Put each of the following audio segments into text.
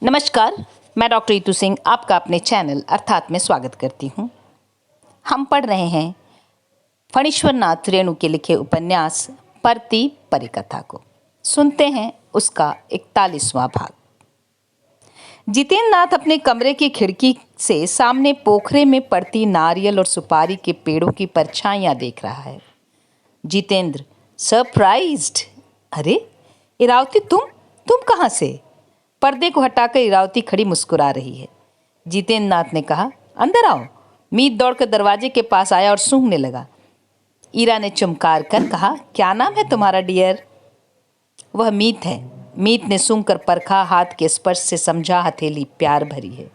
नमस्कार, मैं डॉक्टर ईतू सिंह आपका अपने चैनल अर्थात में स्वागत करती हूँ। हम पढ़ रहे हैं फणीश्वर नाथ रेणु के लिखे उपन्यास परती परिकथा को। सुनते हैं उसका 41वां भाग। जितेंद्र नाथ अपने कमरे की खिड़की से सामने पोखरे में पड़ती नारियल और सुपारी के पेड़ों की परछाइयाँ देख रहा है। जितेंद्र सरप्राइज्ड। अरे इरावती, तुम कहाँ से? पर्दे को हटाकर इरावती खड़ी मुस्कुरा रही है। जितेंद्र नाथ ने कहा, अंदर आओ। मीत दौड़कर दरवाजे के पास आया और सूंघने लगा। ईरा ने चमकार कर कहा, क्या नाम है तुम्हारा डियर? वह मीत है। मीत ने सूंघकर परखा, हाथ के स्पर्श से समझा हथेली प्यार भरी है।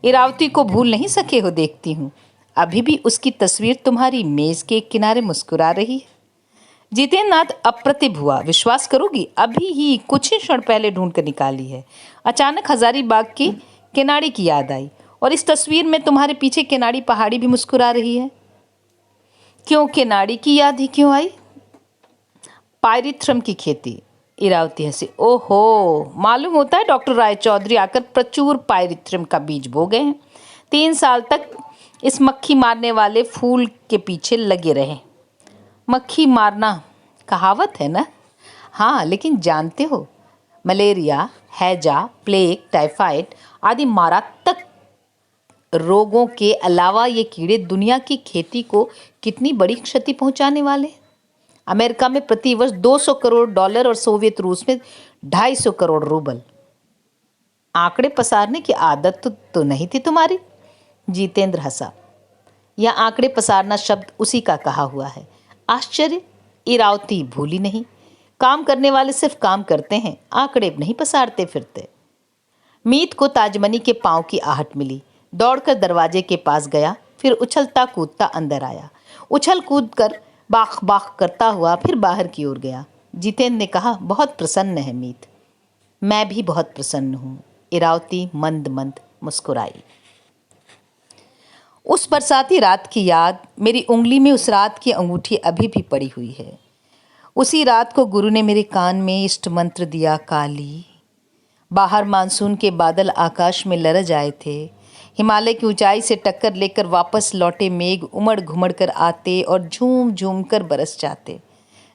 इरावती को भूल नहीं सके हो, देखती हूँ। अभी भी उसकी तस्वीर तुम्हारी मेज के किनारे मुस्कुरा रही है। जितेंद्र नाथ अप्रतिभ हुआ। विश्वास करोगी, अभी ही कुछ ही क्षण पहले ढूंढ कर निकाली है। अचानक हजारीबाग की केनाड़ी की याद आई और इस तस्वीर में तुम्हारे पीछे केनाड़ी पहाड़ी भी मुस्कुरा रही है। क्यों केनाड़ी की याद ही क्यों आई? पायरिथ्रम की खेती। इरावती हंसी। ओहो, मालूम होता है डॉक्टर रायचौधरी आकर प्रचुर पायरिथ्रम का बीज बो गए हैं। 3 साल तक इस मक्खी मारने वाले फूल के पीछे लगे रहे। मक्खी मारना कहावत है ना? हाँ, लेकिन जानते हो, मलेरिया, हैजा, प्लेग, टाइफाइड आदि मारात्मक रोगों के अलावा ये कीड़े दुनिया की खेती को कितनी बड़ी क्षति पहुंचाने वाले हैं। अमेरिका में प्रतिवर्ष 200 करोड़ डॉलर और सोवियत रूस में 250 करोड़ रूबल। आंकड़े पसारने की आदत तो नहीं थी तुम्हारी? जितेंद्र हंसा। यह आंकड़े पसारना शब्द उसी का कहा हुआ है। आश्चर्य, इरावती भूली नहीं। काम करने वाले सिर्फ काम करते हैं, आंकड़े नहीं पसारते फिरते। मीत को ताजमनी के पांव की आहट मिली। दौड़कर दरवाजे के पास गया, फिर उछलता कूदता अंदर आया। उछल कूद कर बाख बाख करता हुआ फिर बाहर की ओर गया। जितेंद्र ने कहा, बहुत प्रसन्न है मीत। मैं भी बहुत प्रसन्न हूँ। इरावती मंद मंद मुस्कुराई। उस बरसाती रात की याद, मेरी उंगली में उस रात की अंगूठी अभी भी पड़ी हुई है। उसी रात को गुरु ने मेरे कान में इष्ट मंत्र दिया, काली। बाहर मानसून के बादल आकाश में लरज आए थे। हिमालय की ऊंचाई से टक्कर लेकर वापस लौटे मेघ उमड़ घुमड़ कर आते और झूम झूम कर बरस जाते।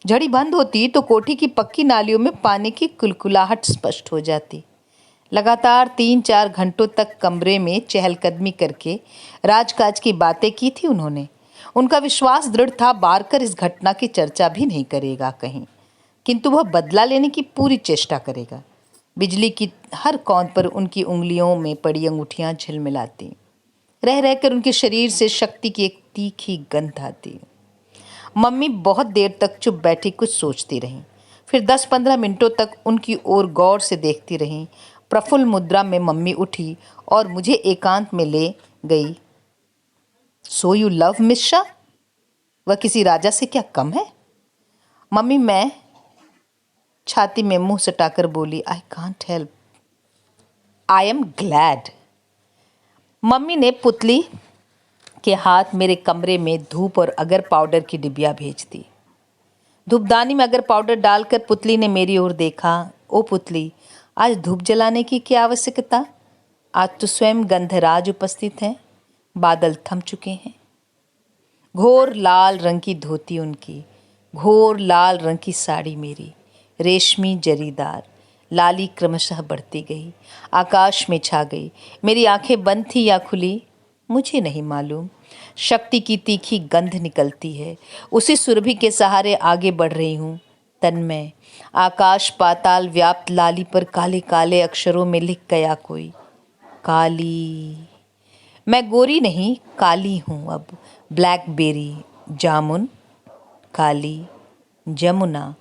झड़ी बंद होती तो कोठी की पक्की नालियों में पानी की कुलकुलाहट स्पष्ट हो जाती। लगातार 3-4 घंटों तक कमरे में चहलकदमी करके राजकाज की बातें की थी उन्होंने। उनका विश्वास दृढ़ था, बारकर इस घटना की चर्चा भी नहीं करेगा कहीं, किंतु वह बदला लेने की पूरी चेष्टा करेगा। बिजली की हर कौंद पर उनकी उंगलियों में पड़ी अंगूठियां झिलमिलाती। रह रहकर उनके शरीर से शक्ति की एक तीखी गंध आती। मम्मी बहुत देर तक चुप बैठी कुछ सोचती रहीं। फिर 10-15 मिनटों तक उनकी ओर गौर से देखती रहीं। प्रफुल्ल मुद्रा में मम्मी उठी और मुझे एकांत में ले गई। So you love miss Shah? वह किसी राजा से क्या कम है? मम्मी, मैं छाती में मुंह सटाकर बोली, I can't help, I am glad. Mummy ने पुतली के हाथ मेरे कमरे में धूप और अगर पाउडर की डिबिया भेज दी। धूपदानी में अगर पाउडर डालकर पुतली ने मेरी ओर देखा। ओ पुतली, आज धूप जलाने की क्या आवश्यकता? आज तो स्वयं गंधराज उपस्थित हैं। बादल थम चुके हैं। घोर लाल रंग की धोती उनकी, घोर लाल रंग की साड़ी मेरी, रेशमी जरीदार। लाली क्रमशः बढ़ती गई, आकाश में छा गई। मेरी आंखें बंद थी या खुली, मुझे नहीं मालूम। शक्ति की तीखी गंध निकलती है। उसी सुरभि के सहारे आगे बढ़ रही हूँ। तन्मय आकाश पाताल व्याप्त लाली पर काले काले अक्षरों में लिख गया कोई, काली। मैं गोरी नहीं, काली हूँ अब। ब्लैकबेरी, जामुन, काली, जमुना,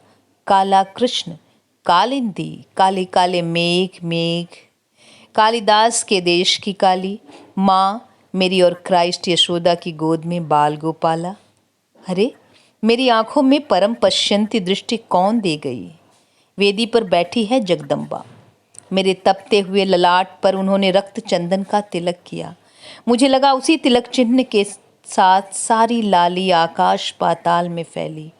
काला कृष्ण, कालिंदी, काले काले मेघ मेघ, कालिदास के देश की काली, माँ मेरी और क्राइस्ट यशोदा की गोद में बाल गोपाला। अरे, मेरी आंखों में परम पश्यंती दृष्टि कौन दे गई? वेदी पर बैठी है जगदम्बा। मेरे तपते हुए ललाट पर उन्होंने रक्त चंदन का तिलक किया। मुझे लगा उसी तिलक चिन्ह के साथ सारी लाली आकाश पाताल में फैली,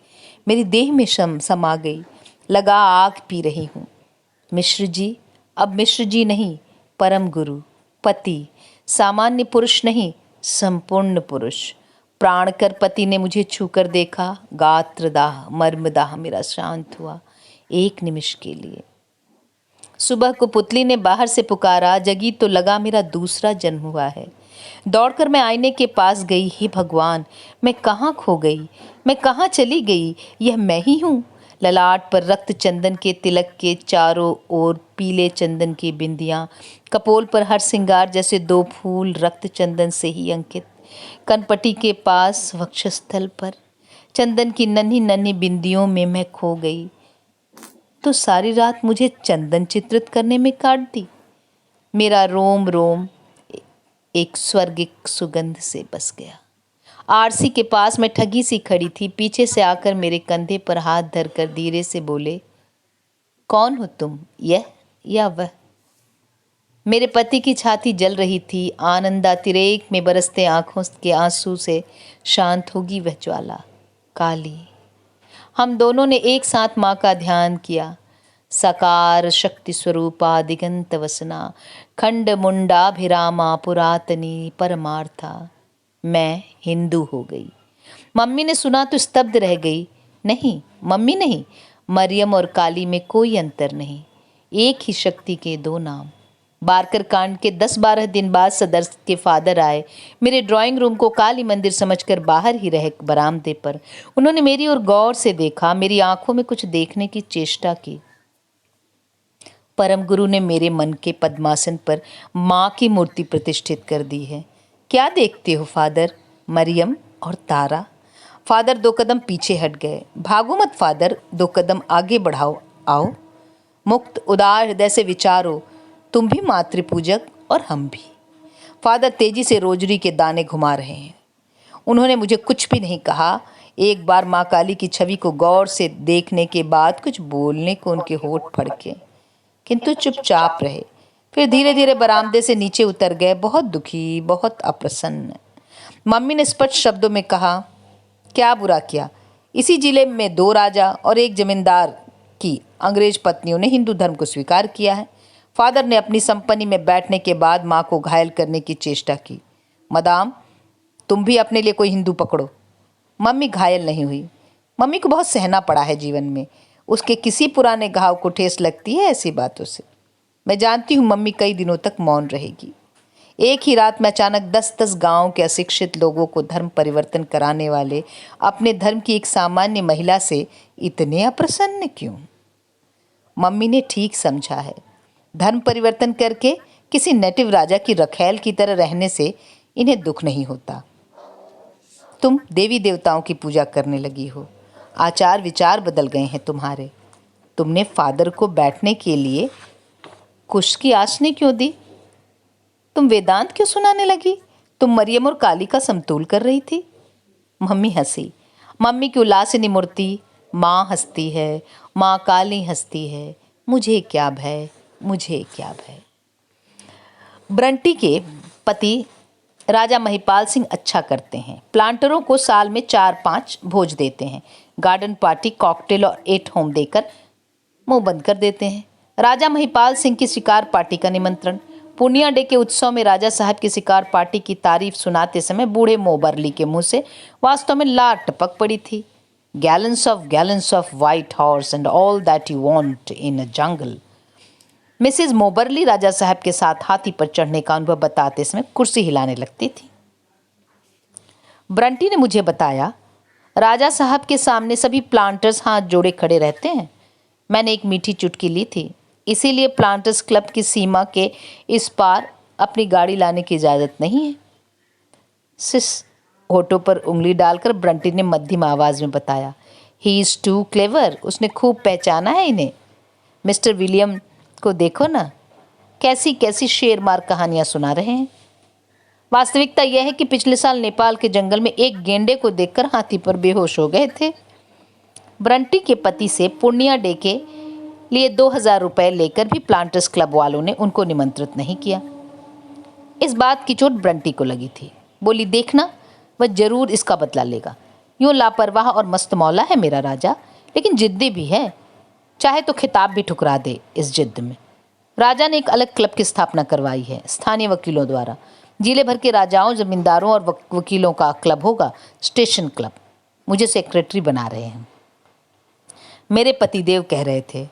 मेरी देह में समा गई। लगा आग पी रही हूँ। मिश्र जी, अब मिश्र जी नहीं, परम गुरु, पति, सामान्य पुरुष नहीं, संपूर्ण पुरुष। प्राणकर पति ने मुझे छूकर देखा। गात्रदाह मर्मदाह मेरा शांत हुआ एक निमिष के लिए। सुबह को पुतली ने बाहर से पुकारा, जगी तो लगा मेरा दूसरा जन्म हुआ है। दौड़कर मैं आईने के पास गई। हे भगवान, मैं कहाँ खो गई, मैं कहाँ चली गई? यह मैं ही हूँ? ललाट पर रक्त चंदन के तिलक के चारों ओर पीले चंदन की बिंदियाँ, कपोल पर हर श्रृंगार जैसे दो फूल रक्त चंदन से ही अंकित। कनपटी के पास वक्षस्थल पर चंदन की नन्ही नन्ही बिंदियों में मैं खो गई। तो सारी रात मुझे चंदन चित्रित करने में काट दी। मेरा रोम रोम एक स्वर्गिक सुगंध से बस गया। आरसी के पास मैं ठगी सी खड़ी थी। पीछे से आकर मेरे कंधे पर हाथ धरकर धीरे से बोले, कौन हो तुम, यह या वह? मेरे पति की छाती जल रही थी। आनंदातिरेक में बरसते आंखों के आंसू से शांत होगी वह ज्वाला। काली। हम दोनों ने एक साथ माँ का ध्यान किया। साकार शक्ति स्वरूपा दिगंत वसना, खंड मुंडाभिरामा पुरातनी परमार्था। मैं हिंदू हो गई। मम्मी ने सुना तो स्तब्ध रह गई। नहीं, मम्मी नहीं, मरियम और काली में कोई अंतर नहीं, एक ही शक्ति के दो नाम। बारकर कांड के 10-12 दिन बाद सदर के फादर आए। मेरे ड्राइंग रूम को काली मंदिर समझकर बाहर ही रहे बरामदे पर उन्होंने मेरी ओर गौर से देखा। मेरी आंखों में कुछ देखने की चेष्टा की। परम गुरु ने मेरे मन के पद्मासन पर माँ की मूर्ति प्रतिष्ठित कर दी है। क्या देखते हो फादर? मरियम और तारा। फादर 2 कदम पीछे हट गए। भागो मत फादर, 2 कदम आगे बढ़ाओ। आओ, मुक्त उदार हृदय से विचारो, तुम भी मातृपूजक और हम भी। फादर तेजी से रोजरी के दाने घुमा रहे हैं। उन्होंने मुझे कुछ भी नहीं कहा। एक बार माँ काली की छवि को गौर से देखने के बाद कुछ बोलने को उनके होठ फड़के, किंतु चुपचाप रहे। फिर धीरे धीरे बरामदे से नीचे उतर गए, बहुत दुखी, बहुत अप्रसन्न। मम्मी ने स्पष्ट शब्दों में कहा, क्या बुरा किया? इसी जिले में 2 राजा और एक जमींदार की अंग्रेज पत्नियों ने हिंदू धर्म को स्वीकार किया है। फादर ने अपनी संपत्ति में बैठने के बाद माँ को घायल करने की चेष्टा की। मदाम, तुम भी अपने लिए कोई हिंदू पकड़ो। मम्मी घायल नहीं हुई। मम्मी को बहुत सहना पड़ा है जीवन में। उसके किसी पुराने घाव को ठेस लगती है ऐसी बातों से। मैं जानती हूँ मम्मी कई दिनों तक मौन रहेगी। एक ही रात में अचानक 10-10 गाँव के अशिक्षित लोगों को धर्म परिवर्तन कराने वाले अपने धर्म की एक सामान्य महिला से इतने अप्रसन्न क्यों? मम्मी ने ठीक समझा है। धर्म परिवर्तन करके किसी नेटिव राजा की रखैल की तरह रहने से इन्हें दुख नहीं होता। तुम देवी देवताओं की पूजा करने लगी हो। आचार विचार बदल गए हैं तुम्हारे। तुमने फादर को बैठने के लिए कुश की आसनी क्यों दी? तुम वेदांत क्यों सुनाने लगी? तुम मरियम और काली का समतोल कर रही थी। मम्मी हंसी। मम्मी की उल्लासिनी मूर्ति। माँ हंसती है, माँ काली हंसती है। मुझे क्या भय, मुझे क्या भय। ब्रंटी के पति राजा महिपाल सिंह अच्छा करते हैं। प्लांटरों को साल में 4-5 भोज देते हैं। गार्डन पार्टी, कॉकटेल और एट होम देकर मुंह बंद कर देते हैं। राजा महिपाल सिंह की शिकार पार्टी का निमंत्रण। पूर्णिया डे के उत्सव में राजा साहब की शिकार पार्टी की तारीफ सुनाते समय बूढ़े मोबरली के मुंह से वास्तव में लार टपक पड़ी थी। Gallons of White Horse and all that you want in a jungle. Mrs Moberly राजा साहब के साथ हाथी पर चढ़ने का अनुभव बताते समय कुर्सी हिलाने लगती थी। ब्रंटी ने मुझे बताया, राजा साहब के सामने सभी प्लांटर्स हाथ जोड़े खड़े रहते हैं। मैंने एक मीठी चुटकी ली थी, इसीलिए प्लांटर्स क्लब की सीमा के इस पार अपनी गाड़ी लाने की इजाज़त नहीं है। सिस होठों पर उंगली डालकर ब्रंटी ने मध्यम आवाज़ में बताया, ही इज़ टू क्लेवर। उसने खूब पहचाना है इन्हें। मिस्टर विलियम को देखो ना, कैसी कैसी शेर मार कहानियाँ सुना रहे हैं। वास्तविकता यह है कि पिछले साल नेपाल के जंगल में एक गेंडे को देखकर हाथी पर बेहोश हो गए थे। ब्रंटी के पति से पूर्णिया डे के लिए 2000 रुपये लेकर भी प्लांटर्स क्लब वालों ने उनको निमंत्रित नहीं किया। इस बात की चोट ब्रंटी को लगी थी। बोली, देखना, वह जरूर इसका बदला लेगा। यूँ लापरवाह और मस्तमौला है मेरा राजा, लेकिन जिद्दी भी है। चाहे तो खिताब भी ठुकरा दे इस जिद्द में। राजा ने एक अलग क्लब की स्थापना करवाई है स्थानीय वकीलों द्वारा। जिले भर के राजाओं, जमींदारों और वकीलों का क्लब होगा, स्टेशन क्लब। मुझे सेक्रेटरी बना रहे हैं। मेरे पतिदेव कह रहे थे।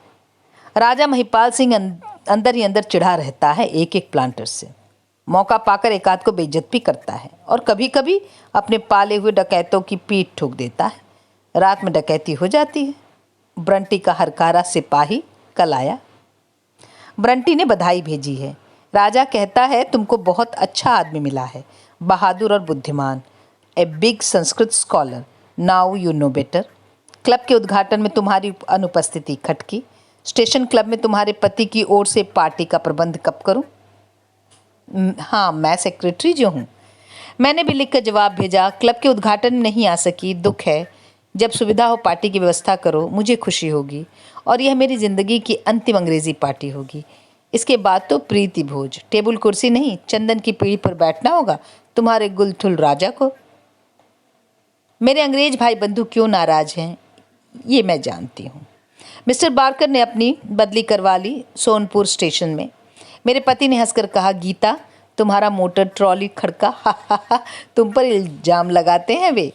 राजा महिपाल सिंह अंदर ही अंदर चिढ़ा रहता है एक एक प्लांटर से। मौका पाकर एक आध को बेइज्जत भी करता है और कभी कभी अपने पाले हुए डकैतों की पीठ ठोक देता है। रात में डकैती हो जाती है। ब्रंटी का हरकारा सिपाही कल आया। ब्रंटी ने बधाई भेजी है। राजा कहता है तुमको बहुत अच्छा आदमी मिला है, बहादुर और बुद्धिमान, a big Sanskrit scholar, now you know better. Club के उद्घाटन में तुम्हारी अनुपस्थिति खटकी। स्टेशन क्लब में तुम्हारे पति की ओर से पार्टी का प्रबंध कब करूं? हाँ, मैं सेक्रेटरी जो हूँ। मैंने भी लिख कर जवाब भेजा, क्लब के उद्घाटन में नहीं आ सकी, दुख है। जब सुविधा हो पार्टी की व्यवस्था करो, मुझे खुशी होगी और यह मेरी ज़िंदगी की अंतिम अंग्रेज़ी पार्टी होगी। इसके बाद तो प्रीति भोज, टेबल कुर्सी नहीं, चंदन की पीढ़ी पर बैठना होगा तुम्हारे गुलथुल राजा को। मेरे अंग्रेज भाई बंधु क्यों नाराज हैं ये मैं जानती हूँ। मिस्टर बारकर ने अपनी बदली करवा ली सोनपुर स्टेशन में। मेरे पति ने हंसकर कहा, गीता तुम्हारा मोटर ट्रॉली खड़का, हा, तुम पर इल्जाम लगाते हैं वे।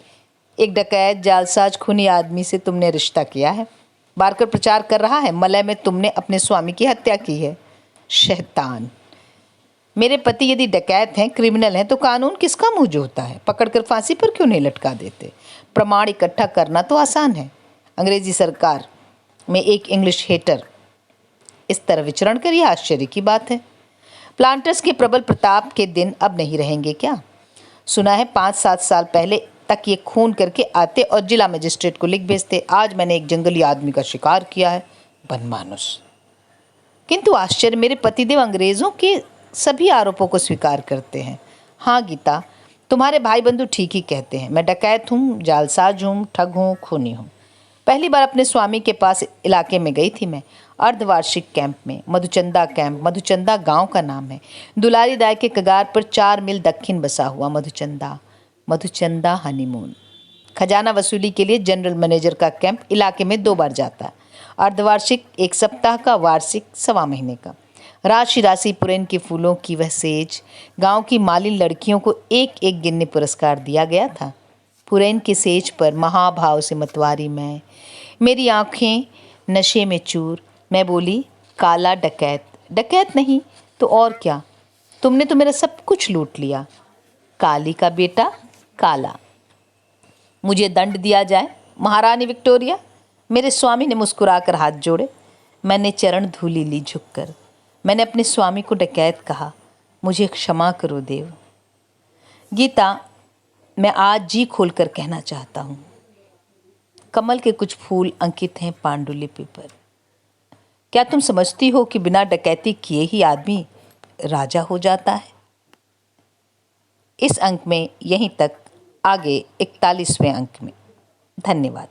एक डकैत, जालसाज, खूनी आदमी से तुमने रिश्ता किया है। बारकर प्रचार कर रहा है मलय में तुमने अपने स्वामी की हत्या की है। शैतान। मेरे पति यदि डकैत हैं, क्रिमिनल हैं, तो कानून किसका मुंह जोता है? पकड़कर फांसी पर क्यों नहीं लटका देते? प्रमाण इकट्ठा करना तो आसान है। अंग्रेजी सरकार में एक इंग्लिश हेटर इस तरह विचरण कर, यह आश्चर्य की बात है। प्लांटर्स के प्रबल प्रताप के दिन अब नहीं रहेंगे क्या? सुना है 5-7 साल पहले तक ये खून करके आते और जिला मजिस्ट्रेट को लिख भेजते, आज मैंने एक जंगली आदमी का शिकार किया है, बनमानुस। किंतु आश्चर्य, मेरे पतिदेव अंग्रेज़ों के सभी आरोपों को स्वीकार करते हैं। हाँ गीता, तुम्हारे भाई बंधु ठीक ही कहते हैं। मैं डकैत हूँ, जालसाज हूँ, ठग हूँ, खूनी हूँ। पहली बार अपने स्वामी के पास इलाके में गई थी मैं, अर्धवार्षिक कैंप में, मधुचंदा कैंप। मधुचंदा गांव का नाम है। दुलारी दाय के कगार पर 4 मील दक्षिण बसा हुआ मधुचंदा। मधुचंदा हनीमून। खजाना वसूली के लिए जनरल मैनेजर का कैंप इलाके में 2 बार जाता है। अर्धवार्षिक 1 सप्ताह का, वार्षिक 1.25 महीने का। राशि राशि पुरैन के फूलों की वह सेज गांव की मालिन लड़कियों को एक एक गिन्नी पुरस्कार दिया गया था। पुरैन के सेज पर महाभाव से मतवारी मैं, मेरी आंखें नशे में चूर। मैं बोली, काला डकैत। डकैत नहीं तो और क्या, तुमने तो मेरा सब कुछ लूट लिया। काली का बेटा काला। मुझे दंड दिया जाए महारानी विक्टोरिया। मेरे स्वामी ने मुस्कुराकर हाथ जोड़े। मैंने चरण धूलि ली झुककर। मैंने अपने स्वामी को डकैत कहा। मुझे क्षमा करो देव। गीता, मैं आज जी खोलकर कहना चाहता हूँ, कमल के कुछ फूल अंकित हैं पांडुलिपि पर। क्या तुम समझती हो कि बिना डकैती किए ही आदमी राजा हो जाता है? इस अंक में यहीं तक, आगे 41वें अंक में। धन्यवाद।